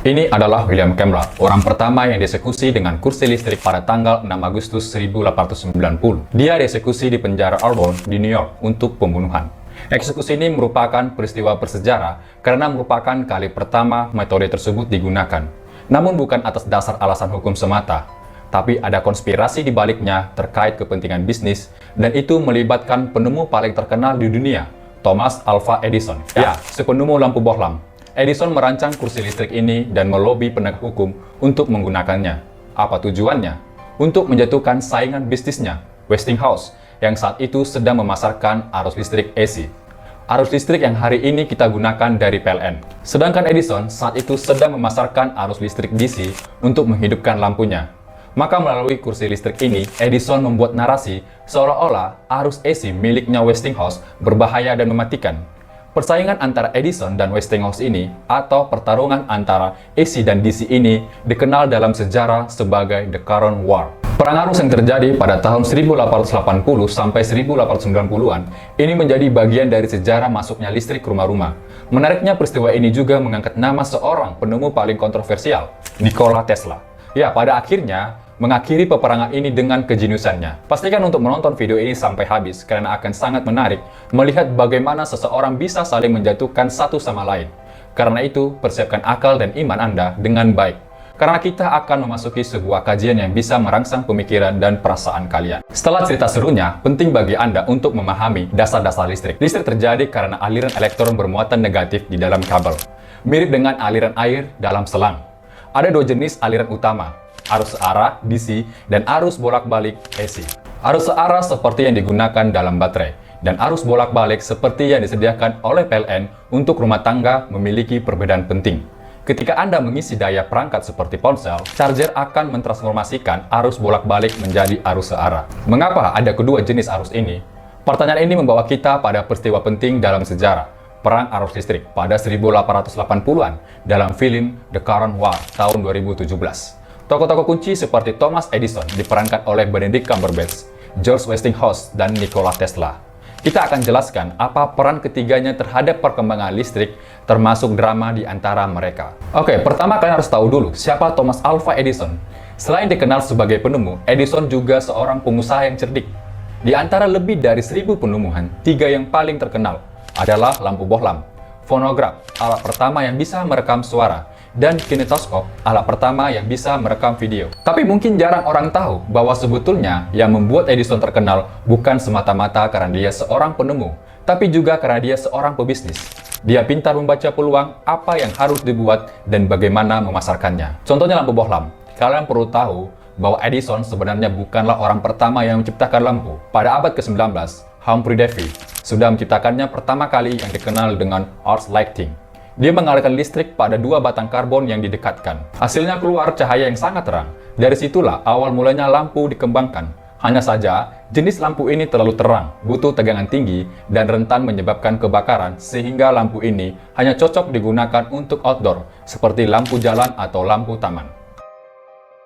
Ini adalah William Kemmler, orang pertama yang dieksekusi dengan kursi listrik pada tanggal 6 Agustus 1890. Dia dieksekusi di penjara Auburn di New York untuk pembunuhan. Eksekusi ini merupakan peristiwa bersejarah karena merupakan kali pertama metode tersebut digunakan. Namun bukan atas dasar alasan hukum semata, tapi ada konspirasi di baliknya terkait kepentingan bisnis, dan itu melibatkan penemu paling terkenal di dunia, Thomas Alva Edison. Ya, si penemu lampu bohlam. Edison merancang kursi listrik ini dan melobi penegak hukum untuk menggunakannya. Apa tujuannya? Untuk menjatuhkan saingan bisnisnya, Westinghouse, yang saat itu sedang memasarkan arus listrik AC. Arus listrik yang hari ini kita gunakan dari PLN. Sedangkan Edison saat itu sedang memasarkan arus listrik DC untuk menghidupkan lampunya. Maka melalui kursi listrik ini, Edison membuat narasi seolah-olah arus AC miliknya Westinghouse berbahaya dan mematikan. Persaingan antara Edison dan Westinghouse ini, atau pertarungan antara AC dan DC ini, dikenal dalam sejarah sebagai The Current War. Perang arus yang terjadi pada tahun 1880 sampai 1890-an, ini menjadi bagian dari sejarah masuknya listrik ke rumah-rumah. Menariknya, peristiwa ini juga mengangkat nama seorang penemu paling kontroversial, Nikola Tesla. Ya, pada akhirnya, mengakhiri peperangan ini dengan kejeniusannya. Pastikan untuk menonton video ini sampai habis, karena akan sangat menarik melihat bagaimana seseorang bisa saling menjatuhkan satu sama lain. Karena itu, persiapkan akal dan iman Anda dengan baik. Karena kita akan memasuki sebuah kajian yang bisa merangsang pemikiran dan perasaan kalian. Setelah cerita serunya, penting bagi Anda untuk memahami dasar-dasar listrik. Listrik terjadi karena aliran elektron bermuatan negatif di dalam kabel. Mirip dengan aliran air dalam selang. Ada dua jenis aliran utama, arus searah DC dan arus bolak-balik AC. Arus searah seperti yang digunakan dalam baterai, dan arus bolak-balik seperti yang disediakan oleh PLN untuk rumah tangga memiliki perbedaan penting. Ketika Anda mengisi daya perangkat seperti ponsel, charger akan mentransformasikan arus bolak-balik menjadi arus searah. Mengapa ada kedua jenis arus ini? Pertanyaan ini membawa kita pada peristiwa penting dalam sejarah, Perang Arus Listrik pada 1880-an dalam film The Current War tahun 2017. Tokoh-tokoh kunci seperti Thomas Edison diperankan oleh Benedict Cumberbatch, George Westinghouse, dan Nikola Tesla. Kita akan jelaskan apa peran ketiganya terhadap perkembangan listrik, termasuk drama di antara mereka. Oke, pertama kalian harus tahu dulu siapa Thomas Alva Edison. Selain dikenal sebagai penemu, Edison juga seorang pengusaha yang cerdik. Di antara lebih dari 1000 penemuan, 3 yang paling terkenal adalah lampu bohlam, fonograf, alat pertama yang bisa merekam suara, dan kinetoskop, alat pertama yang bisa merekam video. Tapi mungkin jarang orang tahu bahwa sebetulnya yang membuat Edison terkenal bukan semata-mata karena dia seorang penemu, tapi juga karena dia seorang pebisnis. Dia pintar membaca peluang apa yang harus dibuat dan bagaimana memasarkannya. Contohnya lampu bohlam. Kalian perlu tahu bahwa Edison sebenarnya bukanlah orang pertama yang menciptakan lampu. Pada abad ke-19, Humphrey Davy sudah menciptakannya pertama kali yang dikenal dengan arc lighting. Dia mengalirkan listrik pada 2 batang karbon yang didekatkan. Hasilnya keluar cahaya yang sangat terang. Dari situlah awal mulanya lampu dikembangkan. Hanya saja, jenis lampu ini terlalu terang, butuh tegangan tinggi, dan rentan menyebabkan kebakaran, sehingga lampu ini hanya cocok digunakan untuk outdoor, seperti lampu jalan atau lampu taman.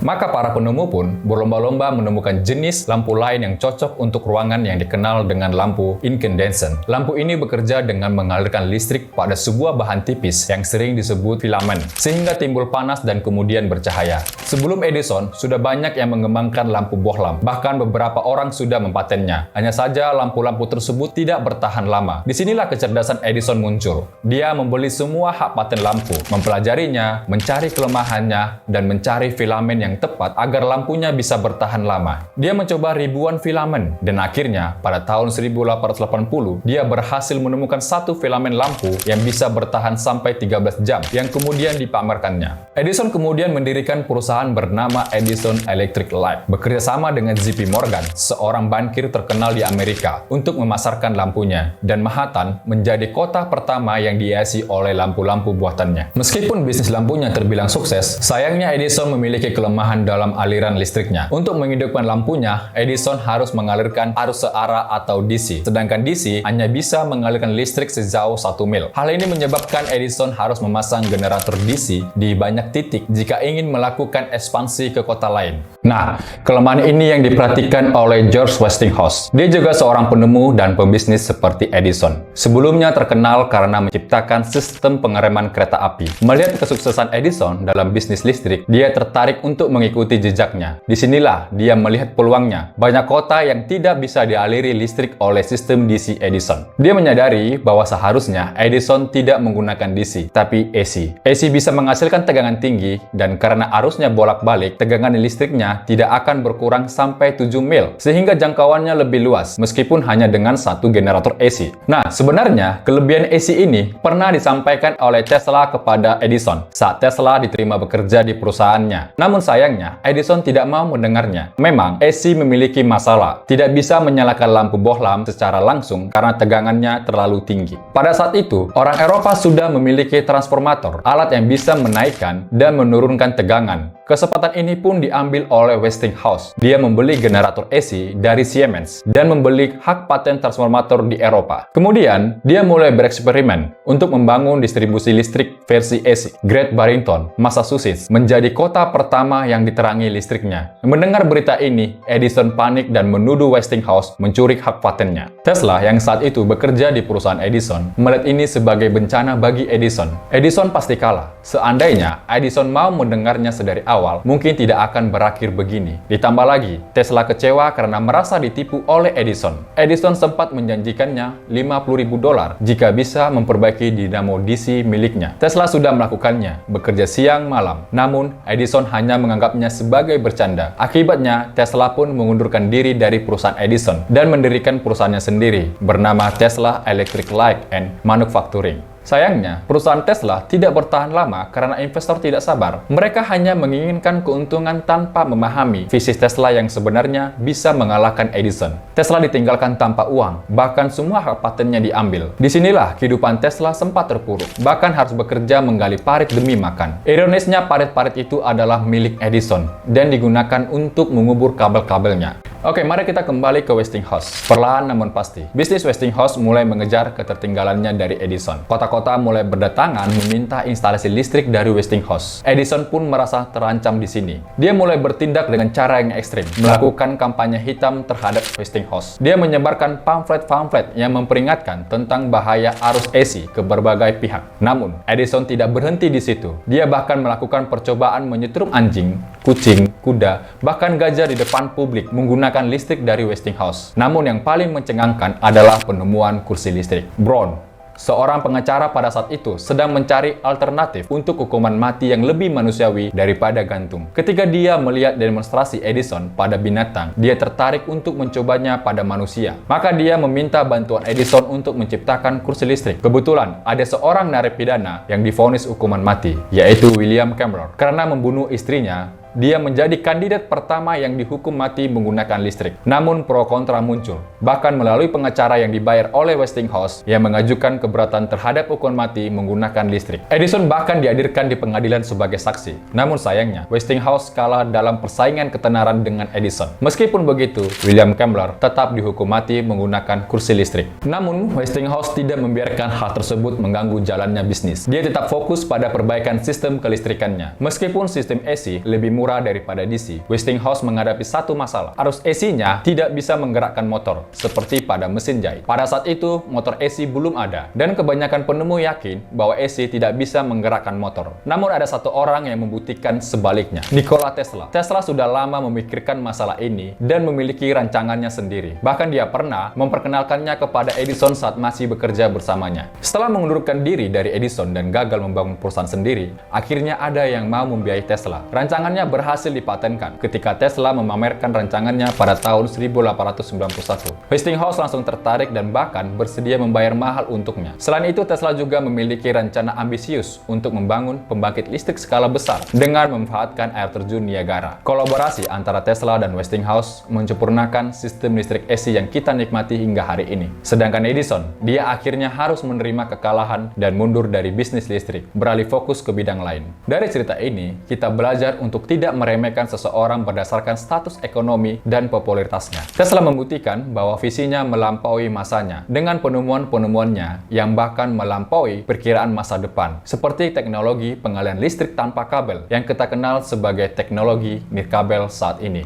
Maka para penemu pun berlomba-lomba menemukan jenis lampu lain yang cocok untuk ruangan yang dikenal dengan lampu incandescent. Lampu ini bekerja dengan mengalirkan listrik pada sebuah bahan tipis yang sering disebut filamen, sehingga timbul panas dan kemudian bercahaya. Sebelum Edison, sudah banyak yang mengembangkan lampu bohlam, bahkan beberapa orang sudah mempatennya. Hanya saja lampu-lampu tersebut tidak bertahan lama. Disinilah kecerdasan Edison muncul. Dia membeli semua hak paten lampu, mempelajarinya, mencari kelemahannya, dan mencari filamen yang tepat agar lampunya bisa bertahan lama. Dia mencoba ribuan filamen, dan akhirnya pada tahun 1880 dia berhasil menemukan satu filamen lampu yang bisa bertahan sampai 13 jam, yang kemudian dipamerkannya. Edison kemudian mendirikan perusahaan bernama Edison Electric Light, bekerja sama dengan JP Morgan, seorang bankir terkenal di Amerika, untuk memasarkan lampunya, dan Manhattan menjadi kota pertama yang dihiasi oleh lampu-lampu buatannya. Meskipun bisnis lampunya terbilang sukses, sayangnya Edison memiliki kelemahan dalam aliran listriknya. Untuk menghidupkan lampunya, Edison harus mengalirkan arus searah atau DC. Sedangkan DC hanya bisa mengalirkan listrik sejauh 1 mil. Hal ini menyebabkan Edison harus memasang generator DC di banyak titik jika ingin melakukan sekalian ekspansi ke kota lain. Nah, kelemahan ini yang diperhatikan oleh George Westinghouse. Dia juga seorang penemu dan pembisnis seperti Edison. Sebelumnya terkenal karena menciptakan sistem pengereman kereta api. Melihat kesuksesan Edison dalam bisnis listrik, dia tertarik untuk mengikuti jejaknya. Disinilah dia melihat peluangnya. Banyak kota yang tidak bisa dialiri listrik oleh sistem DC Edison. Dia menyadari bahwa seharusnya Edison tidak menggunakan DC, tapi AC. AC bisa menghasilkan tegangan tinggi, dan karena arusnya bolak-balik, tegangan listriknya tidak akan berkurang sampai 7 mil, sehingga jangkauannya lebih luas, meskipun hanya dengan satu generator AC. Nah, sebenarnya kelebihan AC ini pernah disampaikan oleh Tesla kepada Edison saat Tesla diterima bekerja di perusahaannya. Namun sayangnya, Edison tidak mau mendengarnya. Memang, AC memiliki masalah, tidak bisa menyalakan lampu bohlam secara langsung karena tegangannya terlalu tinggi. Pada saat itu, orang Eropa sudah memiliki transformator, alat yang bisa menaikkan dan menurunkan tegangan. Kesempatan ini pun diambil oleh Westinghouse. Dia membeli generator AC dari Siemens dan membeli hak paten transformator di Eropa. Kemudian, dia mulai bereksperimen untuk membangun distribusi listrik versi AC. Great Barrington, Massachusetts, menjadi kota pertama yang diterangi listriknya. Mendengar berita ini, Edison panik dan menuduh Westinghouse mencuri hak patennya. Tesla yang saat itu bekerja di perusahaan Edison melihat ini sebagai bencana bagi Edison. Edison pasti kalah. Seandainya Edison mau mendengarnya sedari awal, mungkin tidak akan berakhir begini. Ditambah lagi, Tesla kecewa karena merasa ditipu oleh Edison. Edison sempat menjanjikannya $50.000 jika bisa memperbaiki dinamo DC miliknya. Tesla sudah melakukannya, bekerja siang malam. Namun, Edison hanya menganggapnya sebagai bercanda. Akibatnya, Tesla pun mengundurkan diri dari perusahaan Edison dan mendirikan perusahaannya sendiri bernama Tesla Electric Light and Manufacturing. Sayangnya, perusahaan Tesla tidak bertahan lama karena investor tidak sabar. Mereka hanya menginginkan keuntungan tanpa memahami visi Tesla yang sebenarnya bisa mengalahkan Edison. Tesla ditinggalkan tanpa uang, bahkan semua hak patennya diambil. Disinilah kehidupan Tesla sempat terpuruk, bahkan harus bekerja menggali parit demi makan. Ironisnya, parit-parit itu adalah milik Edison dan digunakan untuk mengubur kabel-kabelnya. Oke, mari kita kembali ke Westinghouse. Perlahan namun pasti, bisnis Westinghouse mulai mengejar ketertinggalannya dari Edison. Kota-kota mulai berdatangan meminta instalasi listrik dari Westinghouse. Edison pun merasa terancam di sini. Dia mulai bertindak dengan cara yang ekstrim, melakukan kampanye hitam terhadap Westinghouse. Dia menyebarkan pamflet-pamflet yang memperingatkan tentang bahaya arus AC ke berbagai pihak. Namun, Edison tidak berhenti di situ. Dia bahkan melakukan percobaan menyetrum anjing, kucing, kuda, bahkan gajah di depan publik menggunakan listrik dari Westinghouse. Namun yang paling mencengangkan adalah penemuan kursi listrik. Brown, seorang pengacara pada saat itu, sedang mencari alternatif untuk hukuman mati yang lebih manusiawi daripada gantung. Ketika dia melihat demonstrasi Edison pada binatang, dia tertarik untuk mencobanya pada manusia. Maka dia meminta bantuan Edison untuk menciptakan kursi listrik. Kebetulan ada seorang narapidana yang divonis hukuman mati, yaitu William Kemmler. Karena membunuh istrinya, dia menjadi kandidat pertama yang dihukum mati menggunakan listrik. Namun pro kontra muncul, bahkan melalui pengacara yang dibayar oleh Westinghouse yang mengajukan keberatan terhadap hukuman mati menggunakan listrik. Edison bahkan dihadirkan di pengadilan sebagai saksi. Namun sayangnya, Westinghouse kalah dalam persaingan ketenaran dengan Edison. Meskipun begitu, William Kemmler tetap dihukum mati menggunakan kursi listrik. Namun, Westinghouse tidak membiarkan hal tersebut mengganggu jalannya bisnis. Dia tetap fokus pada perbaikan sistem kelistrikannya. Meskipun sistem AC lebih murah daripada DC, Westinghouse menghadapi satu masalah. Arus AC-nya tidak bisa menggerakkan motor, seperti pada mesin jahit. Pada saat itu, motor AC belum ada, dan kebanyakan penemu yakin bahwa AC tidak bisa menggerakkan motor. Namun ada satu orang yang membuktikan sebaliknya, Nikola Tesla. Tesla sudah lama memikirkan masalah ini dan memiliki rancangannya sendiri. Bahkan dia pernah memperkenalkannya kepada Edison saat masih bekerja bersamanya. Setelah mengundurkan diri dari Edison dan gagal membangun perusahaan sendiri, akhirnya ada yang mau membiayai Tesla. Rancangannya berhasil dipatenkan ketika Tesla memamerkan rancangannya pada tahun 1891. Westinghouse langsung tertarik dan bahkan bersedia membayar mahal untuknya. Selain itu, Tesla juga memiliki rencana ambisius untuk membangun pembangkit listrik skala besar dengan memanfaatkan air terjun Niagara. Kolaborasi antara Tesla dan Westinghouse menyempurnakan sistem listrik AC yang kita nikmati hingga hari ini. Sedangkan Edison, dia akhirnya harus menerima kekalahan dan mundur dari bisnis listrik, beralih fokus ke bidang lain. Dari cerita ini, kita belajar untuk tidak tidak meremehkan seseorang berdasarkan status ekonomi dan popularitasnya. Tesla membuktikan bahwa visinya melampaui masanya dengan penemuan-penemuannya yang bahkan melampaui perkiraan masa depan, seperti teknologi pengalian listrik tanpa kabel yang kita kenal sebagai teknologi nirkabel saat ini.